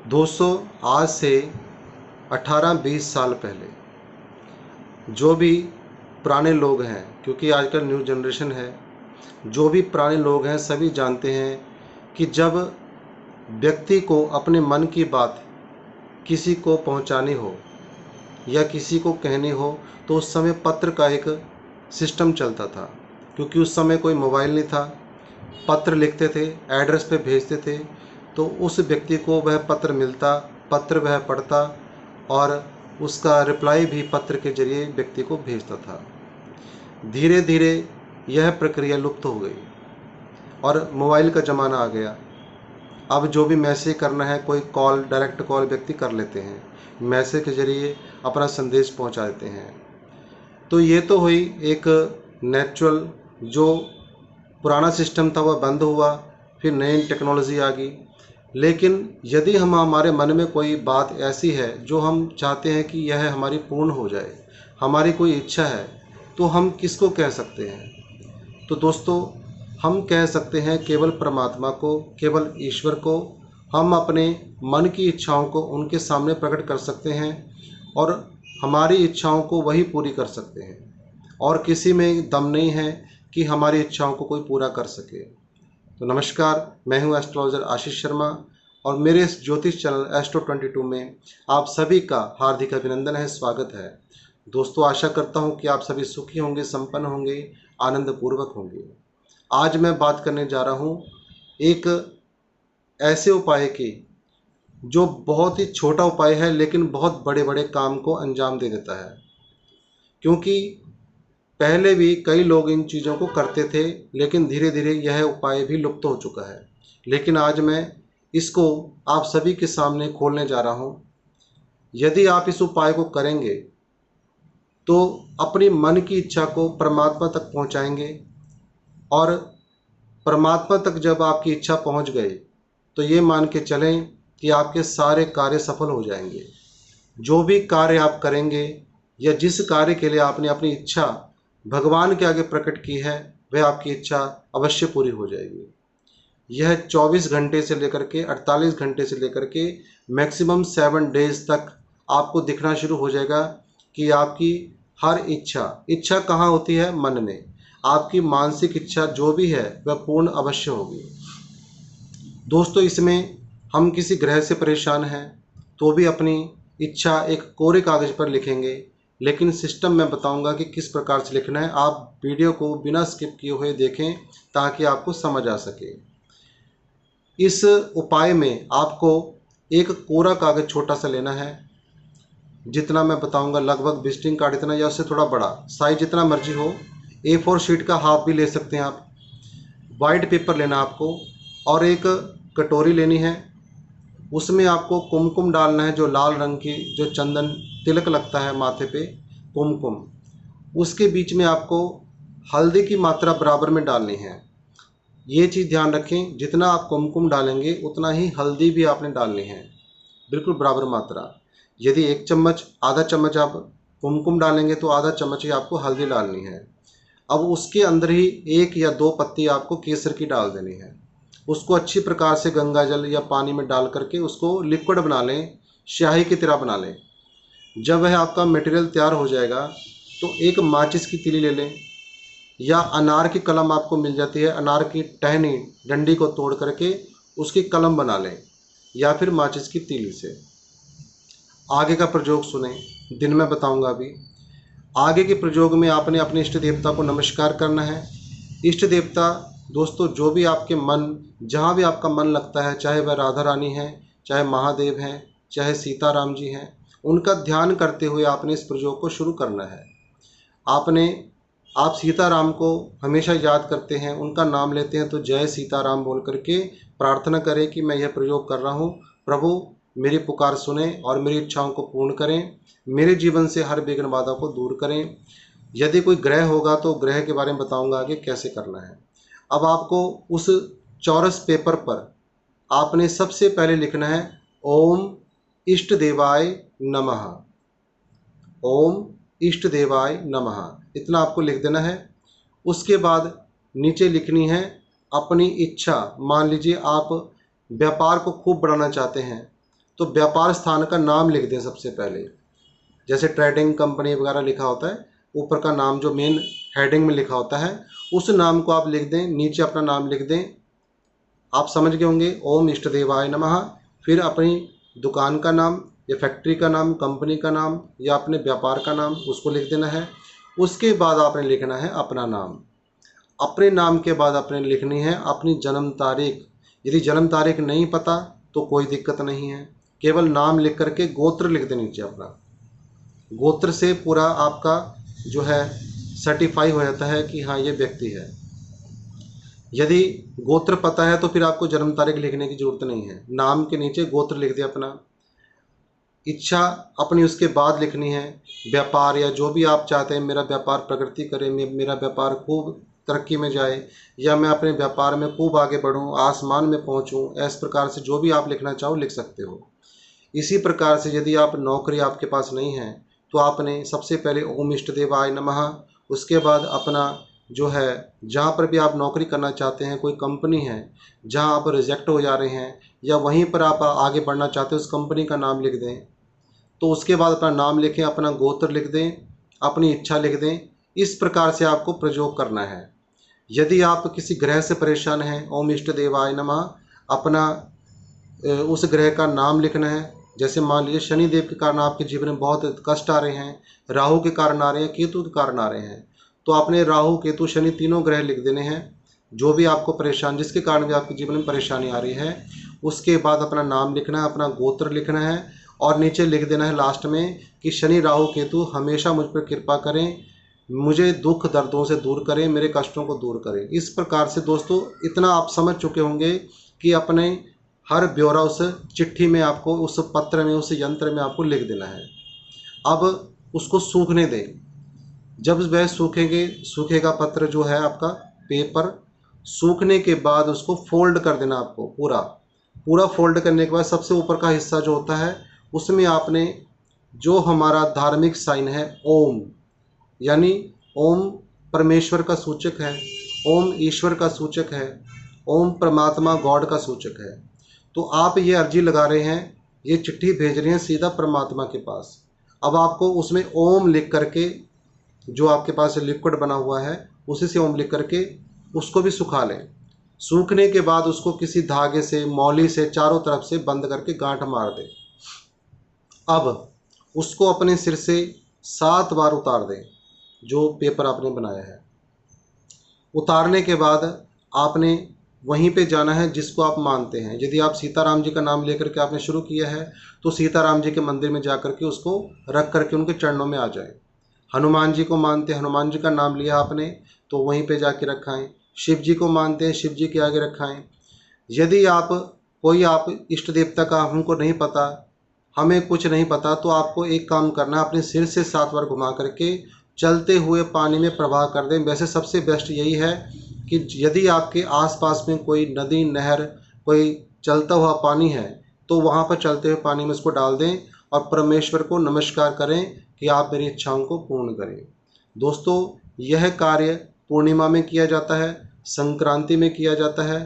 दोस्तों, आज से 18-20 साल पहले जो भी पुराने लोग हैं, क्योंकि आजकल न्यू जनरेशन है, जो भी पुराने लोग हैं सभी जानते हैं कि जब व्यक्ति को अपने मन की बात किसी को पहुंचानी हो या किसी को कहनी हो तो उस समय पत्र का एक सिस्टम चलता था। क्योंकि उस समय कोई मोबाइल नहीं था, पत्र लिखते थे, एड्रेस पे भेजते थे, तो उस व्यक्ति को वह पत्र मिलता, पत्र वह पढ़ता और उसका रिप्लाई भी पत्र के जरिए व्यक्ति को भेजता था। धीरे धीरे यह प्रक्रिया लुप्त हो गई और मोबाइल का ज़माना आ गया। अब जो भी मैसेज करना है, कोई कॉल, डायरेक्ट कॉल व्यक्ति कर लेते हैं, मैसेज के जरिए अपना संदेश पहुंचा देते हैं। तो ये तो हुई एक नेचुरल, जो पुराना सिस्टम था वह बंद हुआ, फिर नई टेक्नोलॉजी आ गई। लेकिन यदि हमारे मन में कोई बात ऐसी है जो हम चाहते हैं कि यह हमारी पूर्ण हो जाए, हमारी कोई इच्छा है, तो हम किसको कह सकते हैं? तो दोस्तों, हम कह सकते हैं केवल परमात्मा को, केवल ईश्वर को। हम अपने मन की इच्छाओं को उनके सामने प्रकट कर सकते हैं और हमारी इच्छाओं को वही पूरी कर सकते हैं, और किसी में दम नहीं है कि हमारी इच्छाओं को कोई पूरा कर सके। तो नमस्कार, मैं हूं एस्ट्रोलॉजर आशीष शर्मा और मेरे इस ज्योतिष चैनल एस्ट्रो 22 में आप सभी का हार्दिक अभिनंदन है, स्वागत है। दोस्तों, आशा करता हूं कि आप सभी सुखी होंगे, संपन्न होंगे, आनंदपूर्वक होंगे। आज मैं बात करने जा रहा हूं एक ऐसे उपाय की जो बहुत ही छोटा उपाय है लेकिन बहुत बड़े बड़े काम को अंजाम दे देता है। क्योंकि पहले भी कई लोग इन चीज़ों को करते थे, लेकिन धीरे धीरे यह उपाय भी लुप्त हो चुका है। लेकिन आज मैं इसको आप सभी के सामने खोलने जा रहा हूँ। यदि आप इस उपाय को करेंगे तो अपनी मन की इच्छा को परमात्मा तक पहुँचाएंगे, और परमात्मा तक जब आपकी इच्छा पहुँच गई तो ये मान के चलें कि आपके सारे कार्य सफल हो जाएंगे। जो भी कार्य आप करेंगे या जिस कार्य के लिए आपने अपनी इच्छा भगवान के आगे प्रकट की है, वह आपकी इच्छा अवश्य पूरी हो जाएगी। यह 24 घंटे से लेकर के 48 घंटे से लेकर के मैक्सिमम 7 डेज तक आपको दिखना शुरू हो जाएगा कि आपकी हर इच्छा कहाँ होती है? मन में। आपकी मानसिक इच्छा जो भी है वह पूर्ण अवश्य होगी। दोस्तों, इसमें हम किसी ग्रह से परेशान हैं तो भी अपनी इच्छा एक कोरे कागज़ पर लिखेंगे, लेकिन सिस्टम मैं बताऊंगा कि किस प्रकार से लिखना है। आप वीडियो को बिना स्किप किए हुए देखें ताकि आपको समझ आ सके। इस उपाय में आपको एक कोरा कागज़ छोटा सा लेना है, जितना मैं बताऊंगा लगभग विजिटिंग कार्ड इतना या उससे थोड़ा बड़ा साइज, जितना मर्जी हो। A4 शीट का हाफ भी ले सकते हैं आप। वाइट पेपर लेना आपको और एक कटोरी लेनी है। उसमें आपको कुमकुम डालना है, जो लाल रंग की जो चंदन तिलक लगता है माथे पे, कुमकुम। उसके बीच में आपको हल्दी की मात्रा बराबर में डालनी है। ये चीज़ ध्यान रखें, जितना आप कुमकुम डालेंगे उतना ही हल्दी भी आपने डालनी है, बिल्कुल बराबर मात्रा। यदि 1 चम्मच, आधा चम्मच आप कुमकुम डालेंगे तो आधा चम्मच ही आपको हल्दी डालनी है। अब उसके अंदर ही 1 या 2 पत्ती आपको केसर की डाल देनी है। उसको अच्छी प्रकार से गंगा जल या पानी में डाल करके उसको लिक्विड बना लें, स्याही की तरह बना लें। जब वह आपका मटेरियल तैयार हो जाएगा तो एक माचिस की तीली ले लें, या अनार की कलम आपको मिल जाती है, अनार की टहनी डंडी को तोड़ करके उसकी कलम बना लें, या फिर माचिस की तीली से। आगे का प्रयोग सुने, दिन में बताऊंगा अभी। आगे के प्रयोग में आपने अपने इष्ट देवता को नमस्कार करना है। इष्ट देवता दोस्तों, जो भी आपके मन, जहाँ भी आपका मन लगता है, चाहे वह राधा रानी है, चाहे महादेव हैं, चाहे सीताराम जी हैं, उनका ध्यान करते हुए आपने इस प्रयोग को शुरू करना है। आप सीताराम को हमेशा याद करते हैं, उनका नाम लेते हैं तो जय सीताराम बोल करके प्रार्थना करें कि मैं यह प्रयोग कर रहा हूँ, प्रभु मेरी पुकार सुने और मेरी इच्छाओं को पूर्ण करें, मेरे जीवन से हर विघ्न बाधा को दूर करें। यदि कोई ग्रह होगा तो ग्रह के बारे में बताऊंगा आगे कैसे करना है। अब आपको उस चौरस पेपर पर आपने सबसे पहले लिखना है ओम इष्ट देवाय नमः, ओम इष्ट देवाय नमः, इतना आपको लिख देना है। उसके बाद नीचे लिखनी है अपनी इच्छा। मान लीजिए आप व्यापार को खूब बढ़ाना चाहते हैं तो व्यापार स्थान का नाम लिख दें सबसे पहले। जैसे ट्रेडिंग कंपनी वगैरह लिखा होता है, ऊपर का नाम जो मेन हेडिंग में लिखा होता है उस नाम को आप लिख दें, नीचे अपना नाम लिख दें। आप समझ गए होंगे, ओम इष्ट देवाय नमः। फिर अपनी दुकान का नाम या फैक्ट्री का नाम, कंपनी का नाम या अपने व्यापार का नाम उसको लिख देना है। उसके बाद आपने लिखना है अपना नाम। अपने नाम के बाद आपने लिखनी है अपनी जन्म तारीख। यदि जन्म तारीख नहीं पता तो कोई दिक्कत नहीं है, केवल नाम लिख करके गोत्र लिख दें नीचे अपना। गोत्र से पूरा आपका जो है सर्टिफाई हो जाता है कि हाँ ये व्यक्ति है। यदि गोत्र पता है तो फिर आपको जन्म तारीख लिखने की जरूरत नहीं है, नाम के नीचे गोत्र लिख दिया अपना। इच्छा अपनी उसके बाद लिखनी है। व्यापार या जो भी आप चाहते हैं, मेरा व्यापार प्रगति करे, मेरा व्यापार खूब तरक्की में जाए, या मैं अपने व्यापार में खूब आगे बढ़ूं, आसमान में पहुंचूं, इस प्रकार से जो भी आप लिखना चाहो लिख सकते हो। इसी प्रकार से यदि आप नौकरी आपके पास नहीं है तो आपने सबसे पहले ओम इष्ट देवाय नमः, उसके बाद अपना जो है जहाँ पर भी आप नौकरी करना चाहते हैं, कोई कंपनी है जहाँ आप रिजेक्ट हो जा रहे हैं या वहीं पर आप आगे बढ़ना चाहते हो, उस कंपनी का नाम लिख दें। तो उसके बाद अपना नाम लिखें, अपना गोत्र लिख दें, अपनी इच्छा लिख दें। इस प्रकार से आपको प्रयोग करना है। यदि आप किसी ग्रह से परेशान हैं, ओम इष्ट देवाय नमः, अपना उस ग्रह का नाम लिखना है। जैसे मान लीजिए शनि देव के कारण आपके जीवन में बहुत कष्ट आ रहे हैं, राहु के कारण आ रहे हैं, केतु के कारण आ रहे हैं, तो आपने राहु केतु शनि तीनों ग्रह लिख देने हैं। जो भी आपको परेशान, जिसके कारण भी आपके जीवन में परेशानी आ रही है, उसके बाद अपना नाम लिखना है, अपना गोत्र लिखना है और नीचे लिख देना है लास्ट में कि शनि राहु केतु हमेशा मुझ पर कृपा करें, मुझे दुख दर्दों से दूर करें, मेरे कष्टों को दूर करें। इस प्रकार से दोस्तों इतना आप समझ चुके होंगे कि अपने हर ब्यौरा उस चिट्ठी में आपको, उस पत्र में, उस यंत्र में आपको लिख देना है। अब उसको सूखने दें। जब वह सूखेगा पत्र जो है आपका पेपर, सूखने के बाद उसको फोल्ड कर देना आपको पूरा। पूरा फोल्ड करने के बाद सबसे ऊपर का हिस्सा जो होता है उसमें आपने जो हमारा धार्मिक साइन है ओम, यानी ओम परमेश्वर का सूचक है, ओम ईश्वर का सूचक है, ओम परमात्मा गॉड का सूचक है। तो आप ये अर्जी लगा रहे हैं, ये चिट्ठी भेज रहे हैं सीधा परमात्मा के पास। अब आपको उसमें ओम लिख करके, जो आपके पास लिक्विड बना हुआ है उसी से ओम लिख करके उसको भी सुखा लें। सूखने के बाद उसको किसी धागे से, मौली से चारों तरफ से बंद करके गांठ मार दें। अब उसको अपने सिर से 7 बार उतार दें, जो पेपर आपने बनाया है। उतारने के बाद आपने वहीं पे जाना है जिसको आप मानते हैं। यदि आप सीताराम जी का नाम लेकर के आपने शुरू किया है तो सीताराम जी के मंदिर में जा करके उसको रख करके उनके चरणों में आ जाए। हनुमान जी को मानते हैं, हनुमान जी का नाम लिया आपने तो वहीं पे जाके रखाएं। शिव जी को मानते हैं, शिव जी के आगे रखाएं। यदि आप आप इष्ट देवता का हमको नहीं पता, हमें कुछ नहीं पता, तो आपको एक काम करना है, अपने सिर से 7 बार घुमा करके चलते हुए पानी में प्रवाह कर दें। वैसे सबसे बेस्ट यही है कि यदि आपके आसपास में कोई नदी, नहर, कोई चलता हुआ पानी है तो वहाँ पर चलते हुए पानी में उसको डाल दें और परमेश्वर को नमस्कार करें कि आप मेरी इच्छाओं को पूर्ण करें। दोस्तों यह कार्य पूर्णिमा में किया जाता है, संक्रांति में किया जाता है,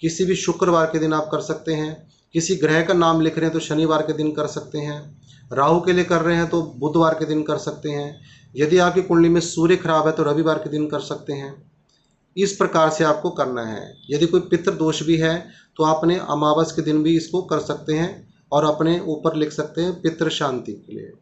किसी भी शुक्रवार के दिन आप कर सकते हैं। किसी ग्रह का नाम लिख रहे हैं तो शनिवार के दिन कर सकते हैं। राहु के लिए कर रहे हैं तो बुधवार के दिन कर सकते हैं। यदि आपकी कुंडली में सूर्य खराब है तो रविवार के दिन कर सकते हैं। इस प्रकार से आपको करना है। यदि कोई पितृ दोष भी है तो आपने अमावस के दिन भी इसको कर सकते हैं और अपने ऊपर लिख सकते हैं पितृ शांति के लिए।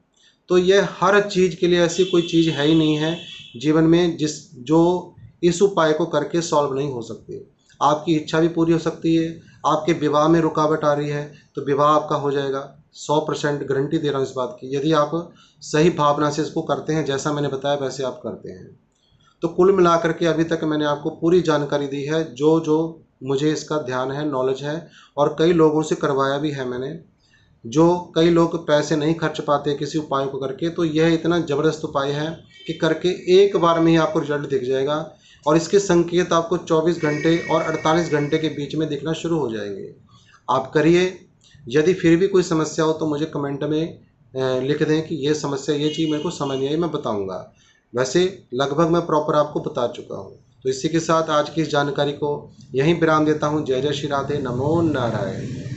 तो यह हर चीज़ के लिए, ऐसी कोई चीज़ है ही नहीं है जीवन में जो इस उपाय को करके सॉल्व नहीं हो सकती। आपकी इच्छा भी पूरी हो सकती है। आपके विवाह में रुकावट आ रही है तो विवाह आपका हो जाएगा, 100% गारंटी दे रहा हूँ इस बात की, यदि आप सही भावना से इसको करते हैं, जैसा मैंने बताया वैसे आप करते हैं। तो कुल मिलाकर के अभी तक मैंने आपको पूरी जानकारी दी है, जो जो मुझे इसका ध्यान है, नॉलेज है, और कई लोगों से करवाया भी है मैंने। जो कई लोग पैसे नहीं खर्च पाते किसी उपाय को करके, तो यह इतना ज़बरदस्त उपाय है कि करके एक बार में ही आपको रिजल्ट दिख जाएगा और इसके संकेत आपको 24 घंटे और 48 घंटे के बीच में दिखना शुरू हो जाएंगे। आप करिए। यदि फिर भी कोई समस्या हो तो मुझे कमेंट में लिख दें कि ये समस्या, ये चीज़ मेरे को समझ नहीं आई, मैं बताऊंगा। वैसे लगभग मैं प्रॉपर आपको बता चुका हूँ। तो इसी के साथ आज की इस जानकारी को यहीं विराम देता हूँ। जय जय श्री राधे, नमो नारायण।